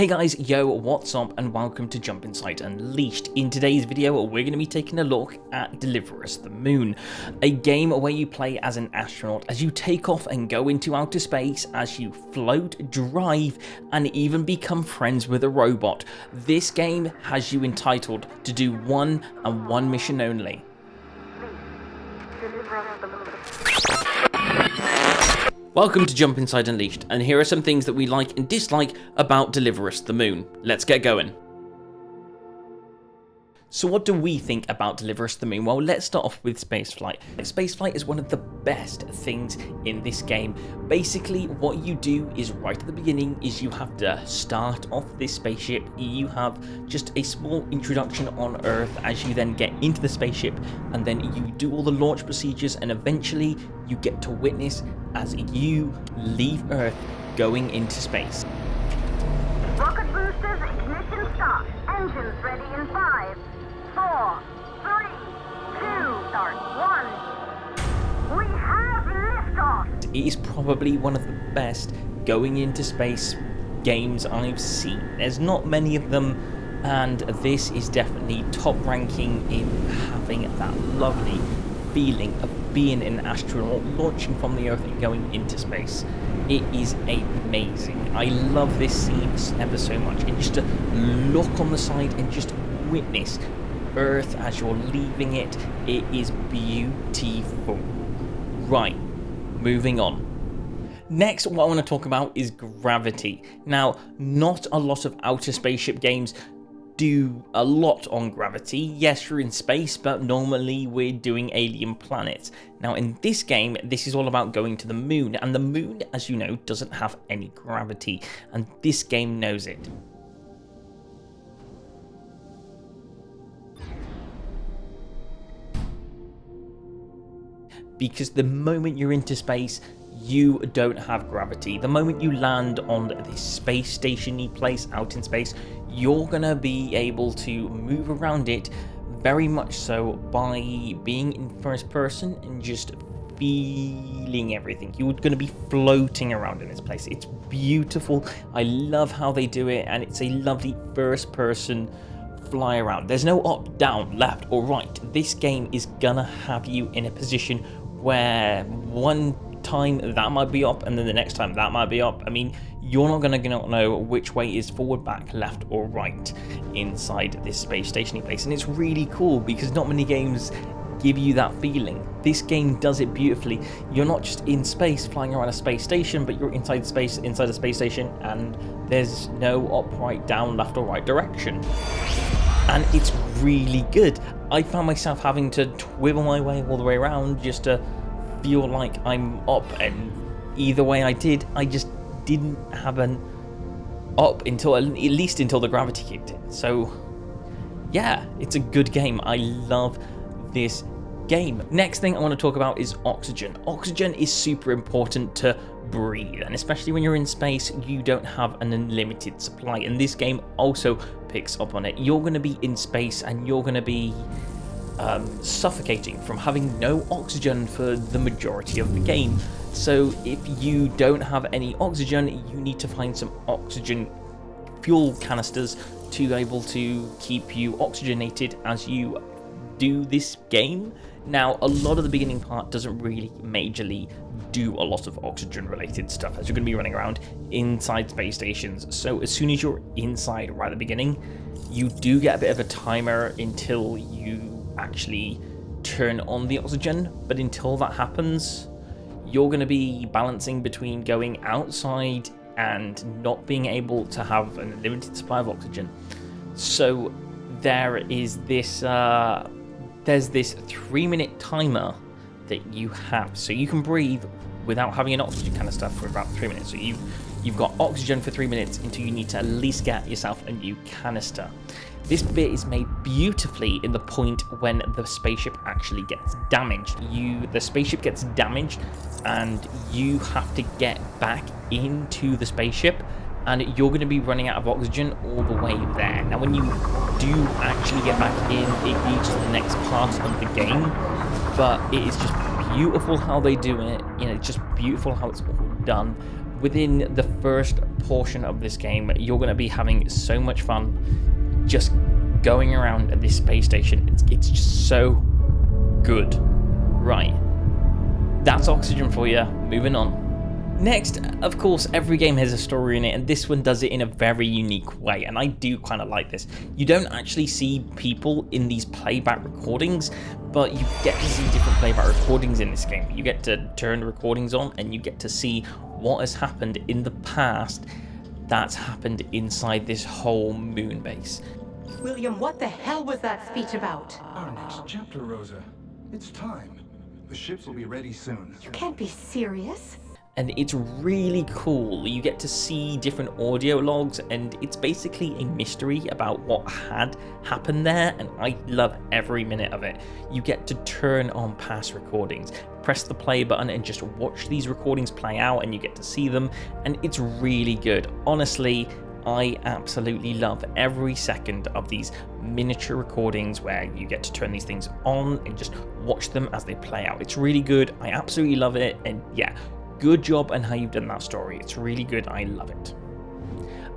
Hey guys, yo, what's up and welcome to Jump Inside Unleashed. In today's video, we're going to be taking a look at Deliver Us the Moon, a game where you play as an astronaut as you take off and go into outer space, as you float, drive, and even become friends with a robot. This game has you entitled to do one and one mission only. Deliver us the moon. Welcome to Jump Inside Unleashed, and here are some things that we like and dislike about Deliver Us the Moon. Let's get going. So what do we think about Deliver Us the Moon? Well, let's start off with spaceflight. Spaceflight is one of the best things in this game. Basically, what you do is right at the beginning is you have to start off this spaceship. You have just a small introduction on Earth as you then get into the spaceship, and then you do all the launch procedures, and eventually you get to witness as you leave Earth going into space. Rocket boosters, ignition start. Engines ready in 5, 4, 3, 2, start 1. We have liftoff. It is probably one of the best going into space games I've seen. There's not many of them, and this is definitely top ranking in having that lovely feeling of being an astronaut launching from the Earth and going into space. It is amazing. I love this scene ever so much, and just to look on the side and just witness Earth as you're leaving it, it is beautiful. Right, moving on. Next, what I want to talk about is gravity. Now, not a lot of outer spaceship games do a lot on gravity. Yes, you're in space, but normally we're doing alien planets. Now, in this game, this is all about going to the moon, and the moon, as you know, doesn't have any gravity, and this game knows it. Because the moment you're into space, you don't have gravity. The moment you land on this space station-y place out in space, you're gonna be able to move around it very much so by being in first person and just feeling everything. You're gonna be floating around in this place. It's beautiful. I love how they do it, and it's a lovely first person fly around. There's no up, down, left, or right. This game is gonna have you in a position where one time that might be up and then the next time that might be up. I mean, you're not going to know which way is forward, back, left, or right inside this space station place, and it's really cool because not many games give you that feeling. This game does it beautifully. You're not just in space flying around a space station, but you're inside space, inside a space station, and there's no up, right, down, left, or right direction. And it's really good. I found myself having to twiddle my way all the way around just to feel like I'm up, and either way I did, I just didn't have an up until at least until the gravity kicked in. So yeah, it's a good game. I love this game. Next thing I want to talk about is oxygen. Oxygen is super important to breathe, and especially when you're in space, you don't have an unlimited supply, and this game also picks up on it. You're going to be in space and you're going to be suffocating from having no oxygen for the majority of the game. So if you don't have any oxygen, you need to find some oxygen fuel canisters to be able to keep you oxygenated as you do this game. Now, a lot of the beginning part doesn't really majorly do a lot of oxygen related stuff, as you're going to be running around inside space stations. So as soon as you're inside right at the beginning, you do get a bit of a timer until you actually turn on the oxygen, but until that happens, you're going to be balancing between going outside and not being able to have an unlimited supply of oxygen. So there is this there's this 3-minute timer that you have, so you can breathe without having an oxygen canister for about 3 minutes. So you've got oxygen for 3 minutes until you need to at least get yourself a new canister. This bit is made beautifully in the point when the spaceship actually gets damaged. The spaceship gets damaged and you have to get back into the spaceship, and you're going to be running out of oxygen all the way there. Now, when you do actually get back in, it leads to the next part of the game, but it is just beautiful how they do it. You know, it's just beautiful how it's all done. within the first portion of this game, you're going to be having so much fun just going around at this space station. It's just so good. Right, that's Oxygen for you. Moving on. Next, of course, every game has a story in it, and this one does it in a very unique way, and I do kind of like this. You don't actually see people in these playback recordings, but you get to see different playback recordings in this game. You get to turn the recordings on, and you get to see what has happened in the past that's happened inside this whole moon base. William, what the hell was that speech about? Our next chapter, Rosa. It's time. The ships will be ready soon. You can't be serious. And it's really cool. You get to see different audio logs, and it's basically a mystery about what had happened there, and I love every minute of it. You get to turn on past recordings, press the play button, and just watch these recordings play out, and you get to see them, and it's really good. Honestly, I absolutely love every second of these miniature recordings where you get to turn these things on and just watch them as they play out. It's really good. I absolutely love it, and yeah, good job on how you've done that story. It's really good. I love it.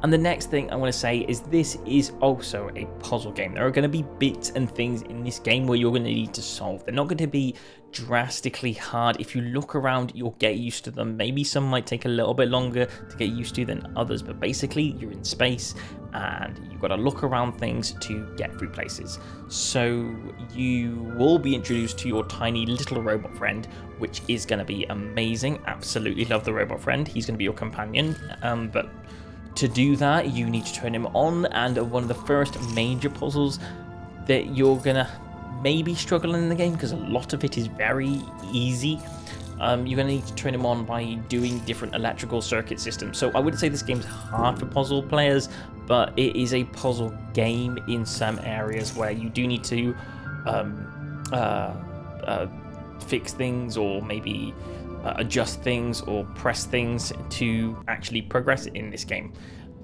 And the next thing I want to say is this is also a puzzle game. There are going to be bits and things in this game where you're going to need to solve. They're not going to be drastically hard. If you look around, you'll get used to them. Maybe some might take a little bit longer to get used to than others, but basically you're in space and you've got to look around things to get through places. So you will be introduced to your tiny little robot friend, which is going to be amazing. Absolutely love the robot friend. He's going to be your companion, but to do that, you need to turn him on, and one of the first major puzzles that you're gonna maybe struggle in the game, because a lot of it is very easy, you're gonna need to turn him on by doing different electrical circuit systems. So I wouldn't say this game's hard for puzzle players, but it is a puzzle game in some areas where you do need to fix things, or maybe adjust things or press things to actually progress in this game.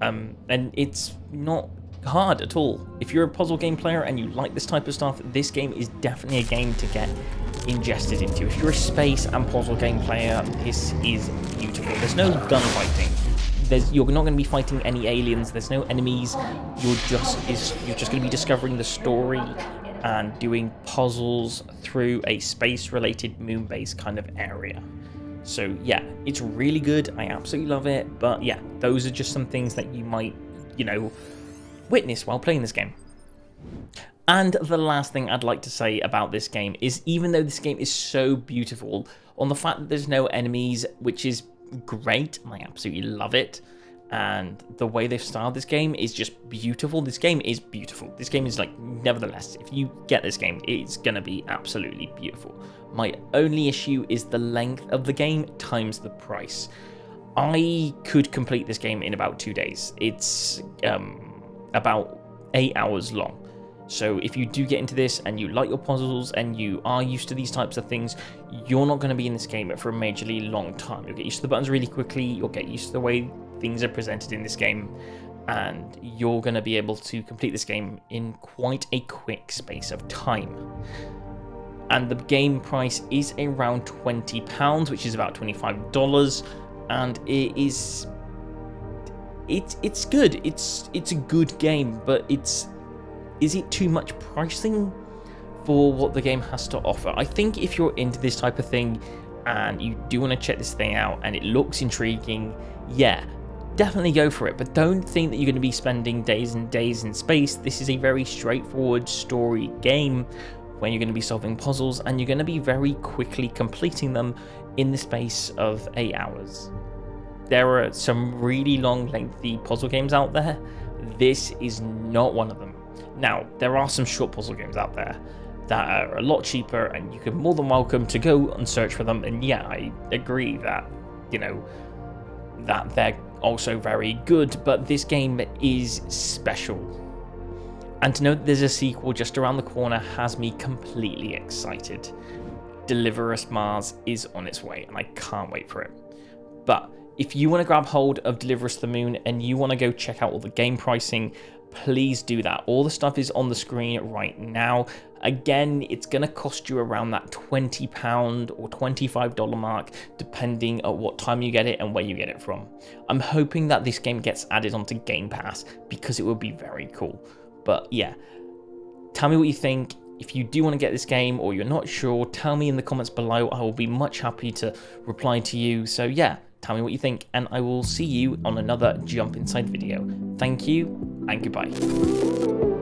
And it's not hard at all. If you're a puzzle game player and you like this type of stuff, this game is definitely a game to get ingested into. If you're a space and puzzle game player, this is beautiful. There's no gunfighting. You're not going to be fighting any aliens. There's no enemies. You're just going to be discovering the story and doing puzzles through a space-related moon base kind of area. So yeah, it's really good. I absolutely love it. But yeah, those are just some things that you might, witness while playing this game. And the last thing I'd like to say about this game is, even though this game is so beautiful, on the fact that there's no enemies, which is great, I absolutely love it, and the way they've styled this game is just beautiful. This game is beautiful. This game is nevertheless, if you get this game, it's gonna be absolutely beautiful. My only issue is the length of the game times the price. I could complete this game in about 2 days. It's about 8 hours long. So if you do get into this and you like your puzzles and you are used to these types of things, you're not going to be in this game for a majorly long time. You'll get used to the buttons really quickly, you'll get used to the way things are presented in this game, and you're going to be able to complete this game in quite a quick space of time. And the game price is around £20, which is about $25, and it's good. It's a good game, but is it too much pricing for what the game has to offer? I think if you're into this type of thing and you do want to check this thing out and it looks intriguing, yeah, definitely go for it. But don't think that you're going to be spending days and days in space. This is a very straightforward story game where you're going to be solving puzzles and you're going to be very quickly completing them in the space of 8 hours. There are some really long, lengthy puzzle games out there. This is not one of them. Now, there are some short puzzle games out there that are a lot cheaper, and you can more than welcome to go and search for them. And yeah, I agree that, that they're also very good, but this game is special. And to know that there's a sequel just around the corner has me completely excited. Deliver Us Mars is on its way, and I can't wait for it. But if you want to grab hold of Deliver Us the Moon and you want to go check out all the game pricing, please do that. All the stuff is on the screen right now. Again, it's going to cost you around that £20 or $25 mark, depending on what time you get it and where you get it from. I'm hoping that this game gets added onto Game Pass because it would be very cool. But yeah, tell me what you think. If you do want to get this game or you're not sure, tell me in the comments below. I will be much happy to reply to you. So yeah, tell me what you think, and I will see you on another Jump Inside video. Thank you, and goodbye.